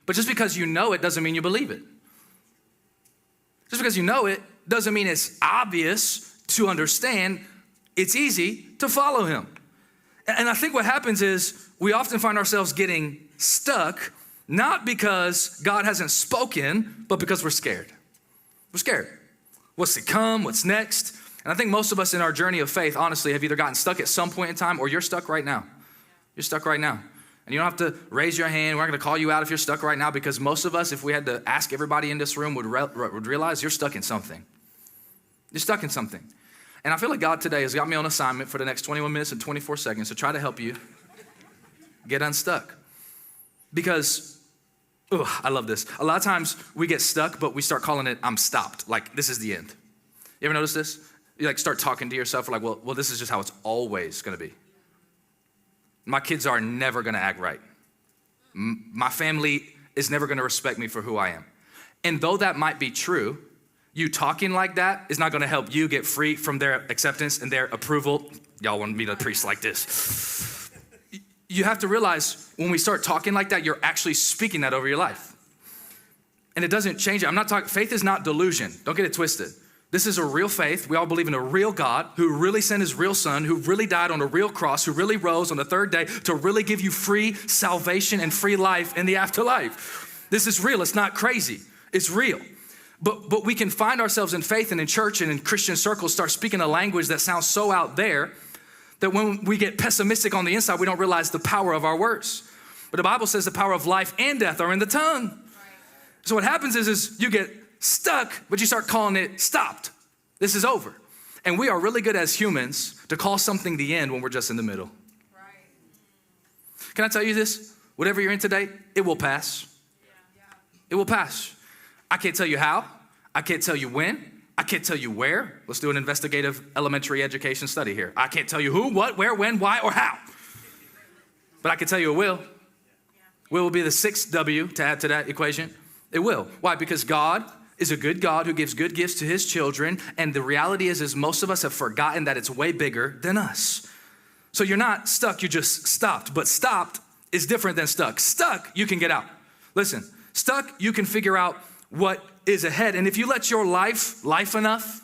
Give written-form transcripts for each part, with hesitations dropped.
But just because you know it doesn't mean you believe it. Just because you know it doesn't mean it's obvious to understand. It's easy to follow him. And I think what happens is we often find ourselves getting stuck, not because God hasn't spoken, but because we're scared. We're scared. What's to come? What's next? And I think most of us in our journey of faith, honestly, have either gotten stuck at some point in time or you're stuck right now. You're stuck right now. And you don't have to raise your hand. We're not going to call you out if you're stuck right now, because most of us, if we had to ask everybody in this room, would realize you're stuck in something. You're stuck in something. And I feel like God today has got me on assignment for the next 21 minutes and 24 seconds to try to help you get unstuck. Because, I love this. A lot of times we get stuck, but we start calling it, I'm stopped. Like, this is the end. You ever notice this? You like start talking to yourself, like, well, this is just how it's always going to be. My kids are never going to act right. My family is never going to respect me for who I am. And though that might be true, you talking like that is not going to help you get free from their acceptance and their approval. Y'all want me to preach like this. You have to realize when we start talking like that, you're actually speaking that over your life. And it doesn't change it. I'm not talking, faith is not delusion. Don't get it twisted. This is a real faith. We all believe in a real God who really sent his real son, who really died on a real cross, who really rose on the third day to really give you free salvation and free life in the afterlife. This is real. It's not crazy. It's real. But we can find ourselves in faith and in church and in Christian circles start speaking a language that sounds so out there that when we get pessimistic on the inside, we don't realize the power of our words. But the Bible says the power of life and death are in the tongue. So what happens is you get stuck, but you start calling it stopped. This is over. And we are really good as humans to call something the end when we're just in the middle. Right. Can I tell you this? Whatever you're in today, it will pass. Yeah. It will pass. I can't tell you how. I can't tell you when. I can't tell you where. Let's do an investigative elementary education study here. I can't tell you who, what, where, when, why, or how. But I can tell you it will. Will be the sixth W to add to that equation. It will. Why? Because God is a good God who gives good gifts to his children. And the reality is most of us have forgotten that it's way bigger than us. So you're not stuck, you just stopped. But stopped is different than stuck. Stuck, you can get out. Listen, stuck, you can figure out what is ahead. And if you let your life enough,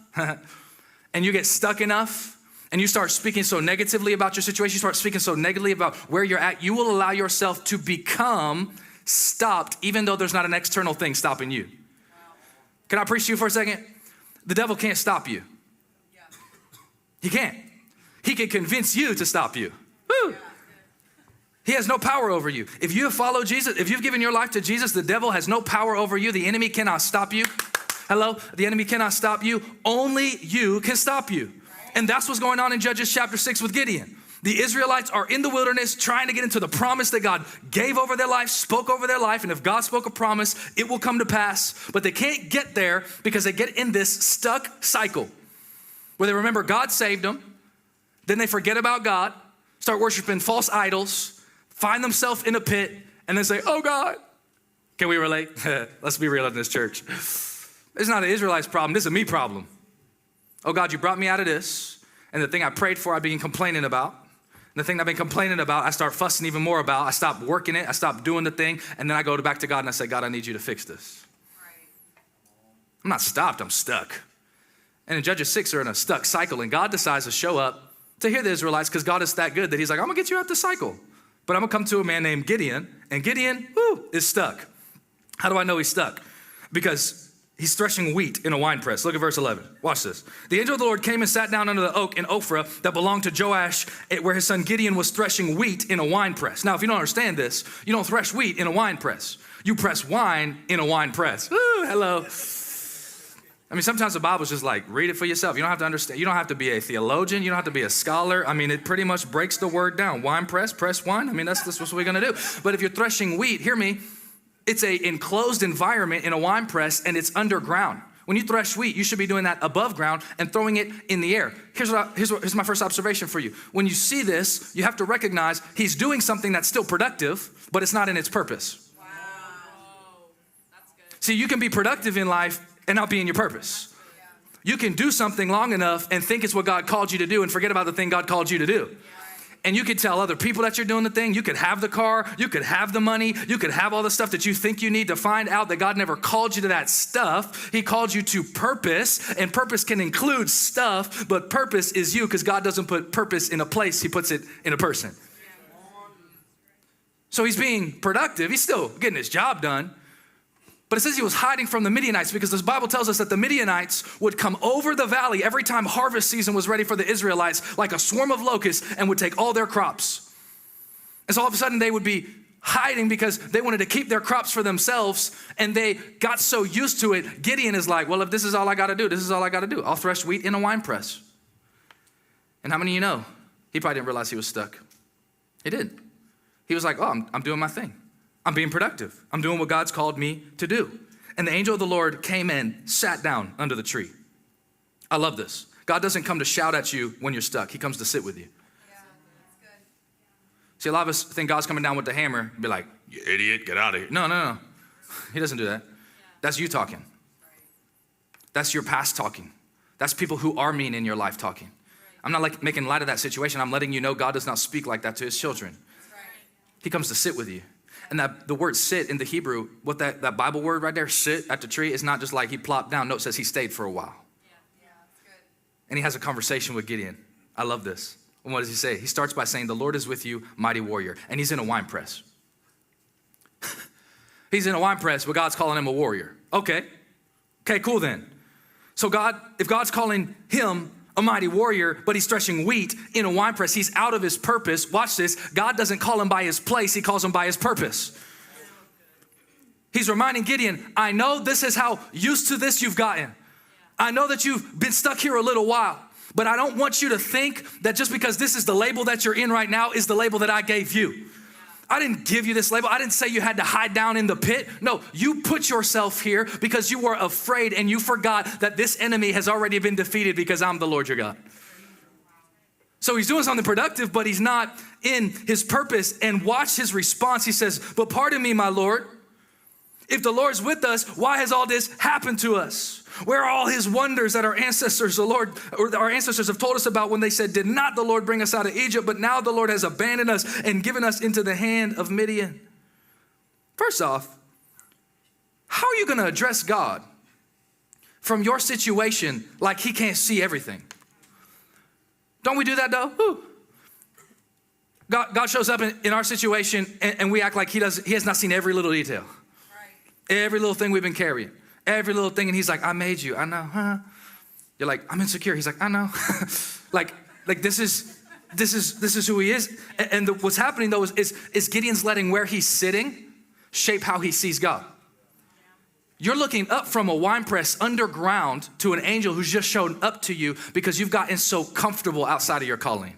and you get stuck enough, and you start speaking so negatively about your situation, you start speaking so negatively about where you're at, you will allow yourself to become stopped, even though there's not an external thing stopping you. Can I preach to you for a second? The devil can't stop you. He can't. He can convince you to stop you. Woo. He has no power over you. If you have followed Jesus, if you've given your life to Jesus, the devil has no power over you. The enemy cannot stop you. Hello? The enemy cannot stop you. Only you can stop you. And that's what's going on in Judges chapter 6 with Gideon. The Israelites are in the wilderness trying to get into the promise that God gave over their life, spoke over their life. And if God spoke a promise, it will come to pass. But they can't get there because they get in this stuck cycle where they remember God saved them. Then they forget about God, start worshiping false idols, find themselves in a pit, and then say, oh God. Can we relate? Let's be real in this church. It's not an Israelite's problem. This is a me problem. Oh God, you brought me out of this. And the thing I prayed for, I began complaining about. And the thing I've been complaining about, I start fussing even more about. I stop working it. I stop doing the thing. And then I go back to God and I say, God, I need you to fix this. Right. I'm not stopped. I'm stuck. And in Judges 6, they're in a stuck cycle. And God decides to show up to hear the Israelites because God is that good that he's like, I'm going to get you out the cycle. But I'm going to come to a man named Gideon. And Gideon, is stuck. How do I know he's stuck? Because he's threshing wheat in a wine press. Look at verse 11. Watch this. The angel of the Lord came and sat down under the oak in Ophrah that belonged to Joash, where his son Gideon was threshing wheat in a wine press. Now, if you don't understand this, you don't thresh wheat in a wine press. You press wine in a wine press. Woo, hello. I mean, sometimes the Bible's just like, read it for yourself. You don't have to understand. You don't have to be a theologian. You don't have to be a scholar. I mean, it pretty much breaks the word down. Wine press wine. I mean, that's what we're going to do. But if you're threshing wheat, hear me, it's an enclosed environment in a wine press and it's underground. When you thresh wheat, you should be doing that above ground and throwing it in the air. Here's my first observation for you. When you see this, you have to recognize he's doing something that's still productive, but it's not in its purpose. Wow. That's good. See, you can be productive in life and not be in your purpose. You can do something long enough and think it's what God called you to do and forget about the thing God called you to do. And you could tell other people that you're doing the thing. You could have the car. You could have the money. You could have all the stuff that you think you need to find out that God never called you to that stuff. He called you to purpose, and purpose can include stuff, but purpose is you because God doesn't put purpose in a place. He puts it in a person. So he's being productive. He's still getting his job done. But it says he was hiding from the Midianites because this Bible tells us that the Midianites would come over the valley every time harvest season was ready for the Israelites like a swarm of locusts and would take all their crops. And so all of a sudden they would be hiding because they wanted to keep their crops for themselves, and they got so used to it. Gideon is like, well, if this is all I got to do, this is all I got to do. I'll thresh wheat in a wine press. And how many of you know? He probably didn't realize he was stuck. He did. He was like, oh, I'm doing my thing. I'm being productive. I'm doing what God's called me to do. And the angel of the Lord came in, sat down under the tree. I love this. God doesn't come to shout at you when you're stuck. He comes to sit with you. Yeah, that's good. See, a lot of us think God's coming down with the hammer and be like, you idiot, get out of here. No. He doesn't do that. That's you talking. That's your past talking. That's people who are mean in your life talking. I'm not like making light of that situation. I'm letting you know God does not speak like that to his children. He comes to sit with you. And that the word sit in the Hebrew, what that Bible word right there, sit at the tree, is not just like he plopped down. No, it says he stayed for a while. Yeah, that's good. And he has a conversation with Gideon. I love this. And what does he say? He starts by saying, the Lord is with you, mighty warrior. And he's in a wine press. He's in a wine press, but God's calling him a warrior. Okay, cool then. So if God's calling him a mighty warrior, but he's threshing wheat in a wine press, he's out of his purpose. Watch this. God doesn't call him by his place. He calls him by his purpose. He's reminding Gideon, I know this is how used to this you've gotten. I know that you've been stuck here a little while, but I don't want you to think that just because this is the label that you're in right now is the label that I gave you. I didn't give you this label. I didn't say you had to hide down in the pit. No, you put yourself here because you were afraid and you forgot that this enemy has already been defeated because I'm the Lord your God. So he's doing something productive, but he's not in his purpose. And watch his response. He says, but pardon me, my Lord. If the Lord's with us, why has all this happened to us? Where are all his wonders that our ancestors have told us about when they said, did not the Lord bring us out of Egypt? But now the Lord has abandoned us and given us into the hand of Midian. First off, how are you going to address God from your situation like he can't see everything? Don't we do that though? Woo. God shows up in our situation and we act like he has not seen every little detail. Right. Every little thing we've been carrying. Every little thing, and he's like, I made you, I know, huh? You're like, I'm insecure. He's like, I know. like this is who he is. And what's happening though is Gideon's letting where he's sitting shape how he sees God. You're looking up from a wine press underground to an angel who's just shown up to you because you've gotten so comfortable outside of your calling.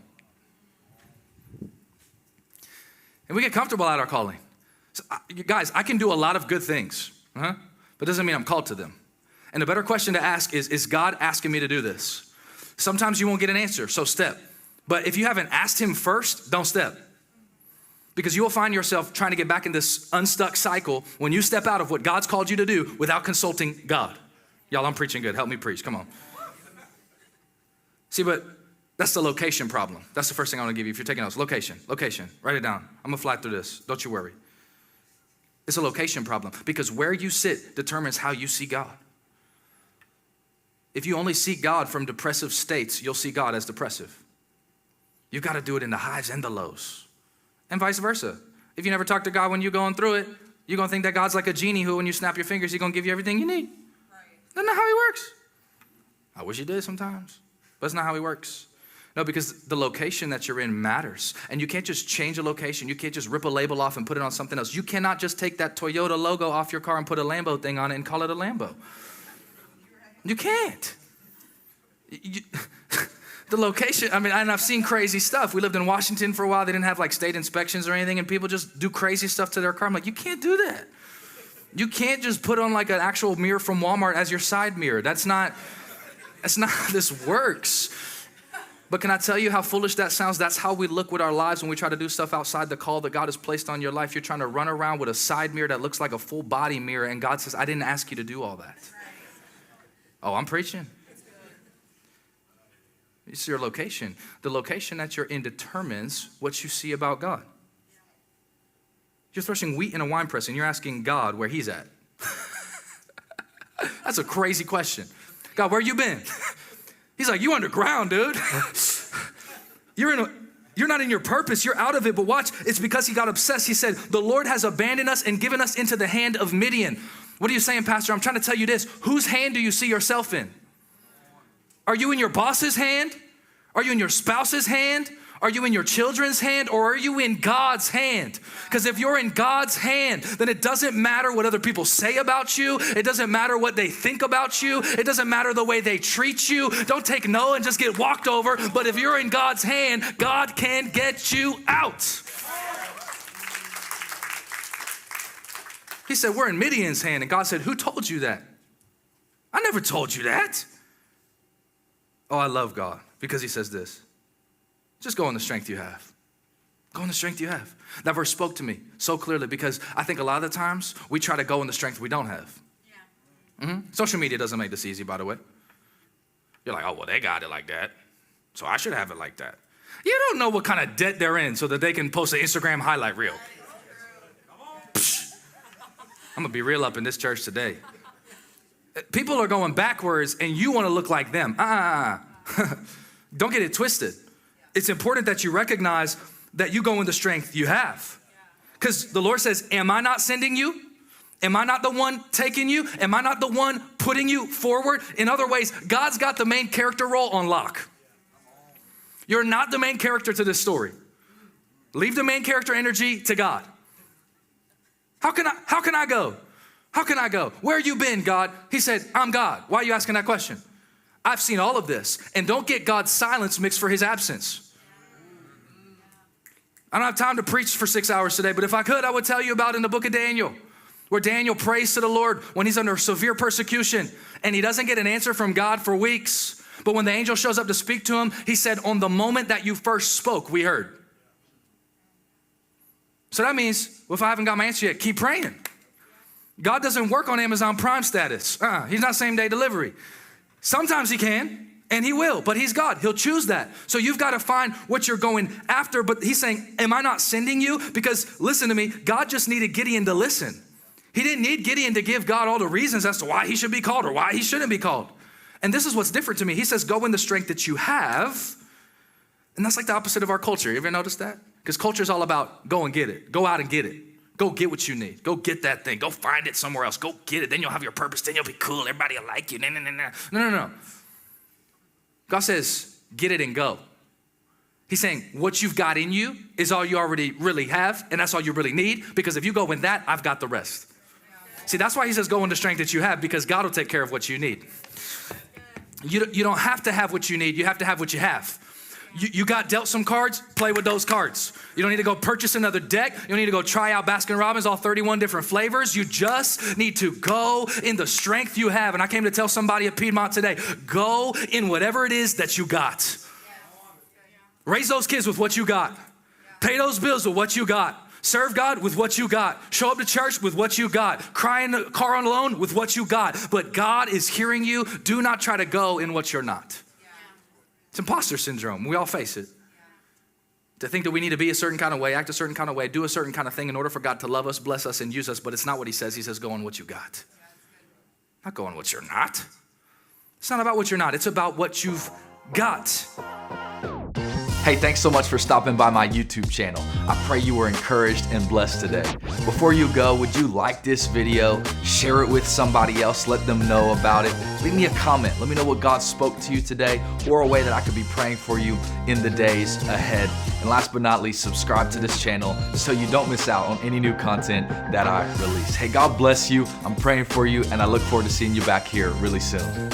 And we get comfortable at our calling. So, you guys, I can do a lot of good things, but doesn't mean I'm called to them. And a better question to ask is God asking me to do this? Sometimes you won't get an answer, so step. But if you haven't asked him first, don't step. Because you will find yourself trying to get back in this unstuck cycle when you step out of what God's called you to do without consulting God. Y'all, I'm preaching good. Help me preach. Come on. See, but that's the location problem. That's the first thing I want to give you if you're taking notes. Location. Write it down. I'm going to fly through this. Don't you worry. It's a location problem because where you sit determines how you see God. If you only see God from depressive states, you'll see God as depressive. You've got to do it in the highs and the lows. And vice versa. If you never talk to God when you're going through it, you're going to think that God's like a genie who, when you snap your fingers, he's going to give you everything you need. Right. That's not how he works. I wish he did sometimes, but that's not how he works. No, because the location that you're in matters. And you can't just change a location. You can't just rip a label off and put it on something else. You cannot just take that Toyota logo off your car and put a Lambo thing on it and call it a Lambo. You can't. The location, I mean, and I've seen crazy stuff. We lived in Washington for a while. They didn't have like state inspections or anything, and people just do crazy stuff to their car. I'm like, you can't do that. You can't just put on like an actual mirror from Walmart as your side mirror. That's not how this works. But can I tell you how foolish that sounds? That's how we look with our lives when we try to do stuff outside the call that God has placed on your life. You're trying to run around with a side mirror that looks like a full body mirror, and God says, I didn't ask you to do all that. Oh, I'm preaching. It's your location. The location that you're in determines what you see about God. You're threshing wheat in a wine press and you're asking God where he's at. That's a crazy question. God, where you been? He's like, you underground, dude. You're not in your purpose. You're out of it. But watch, it's because he got obsessed. He said, the Lord has abandoned us and given us into the hand of Midian. What are you saying, Pastor? I'm trying to tell you this. Whose hand do you see yourself in? Are you in your boss's hand? Are you in your spouse's hand? Are you in your children's hand, or are you in God's hand? Because if you're in God's hand, then it doesn't matter what other people say about you. It doesn't matter what they think about you. It doesn't matter the way they treat you. Don't take no and just get walked over. But if you're in God's hand, God can get you out. He said, we're in Midian's hand. And God said, who told you that? I never told you that. Oh, I love God because he says this. Just go in the strength you have. Go in the strength you have. That verse spoke to me so clearly because I think a lot of the times we try to go in the strength we don't have. Yeah. Social media doesn't make this easy, by the way. You're like, oh, well, they got it like that, so I should have it like that. You don't know what kind of debt they're in so that they can post an Instagram highlight reel. I'm going to be real up in this church today. People are going backwards and you want to look like them. Don't get it twisted. It's important that you recognize that you go in the strength you have. Because the Lord says, am I not sending you? Am I not the one taking you? Am I not the one putting you forward? In other ways, God's got the main character role on lock. You're not the main character to this story. Leave the main character energy to God. How can I go? How can I go? Where you been, God? He said, I'm God. Why are you asking that question? I've seen all of this. And don't get God's silence mixed for his absence. I don't have time to preach for 6 hours today, but if I could, I would tell you about in the book of Daniel, where Daniel prays to the Lord when he's under severe persecution and he doesn't get an answer from God for weeks. But when the angel shows up to speak to him, he said, on the moment that you first spoke, we heard. So that means, well, if I haven't got my answer yet, keep praying. God doesn't work on Amazon Prime status. He's not same day delivery. Sometimes he can. And he will, but he's God. He'll choose that. So you've got to find what you're going after. But he's saying, am I not sending you? Because listen to me, God just needed Gideon to listen. He didn't need Gideon to give God all the reasons as to why he should be called or why he shouldn't be called. And this is what's different to me. He says, go in the strength that you have. And that's like the opposite of our culture. You ever noticed that? Because culture is all about go and get it. Go out and get it. Go get what you need. Go get that thing. Go find it somewhere else. Go get it. Then you'll have your purpose. Then you'll be cool. Everybody will like you. No. God says, get it and go. He's saying, what you've got in you is all you already really have, and that's all you really need, because if you go in that, I've got the rest. See, that's why he says go in the strength that you have, because God will take care of what you need. You don't have to have what you need. You have to have what you have. You got dealt some cards, play with those cards. You don't need to go purchase another deck. You don't need to go try out Baskin-Robbins, all 31 different flavors. You just need to go in the strength you have. And I came to tell somebody at Piedmont today, go in whatever it is that you got. Raise those kids with what you got. Pay those bills with what you got. Serve God with what you got. Show up to church with what you got. Cry in the car alone with what you got. But God is hearing you. Do not try to go in what you're not. It's imposter syndrome. We all face it. To think that we need to be a certain kind of way, act a certain kind of way, do a certain kind of thing in order for God to love us, bless us, and use us. But it's not what he says. He says, go on what you got. Not go on what you're not. It's not about what you're not. It's about what you've got. Hey, thanks so much for stopping by my YouTube channel. I pray you were encouraged and blessed today. Before you go, would you like this video? Share it with somebody else. Let them know about it. Leave me a comment. Let me know what God spoke to you today or a way that I could be praying for you in the days ahead. And last but not least, subscribe to this channel so you don't miss out on any new content that I release. Hey, God bless you. I'm praying for you, and I look forward to seeing you back here really soon.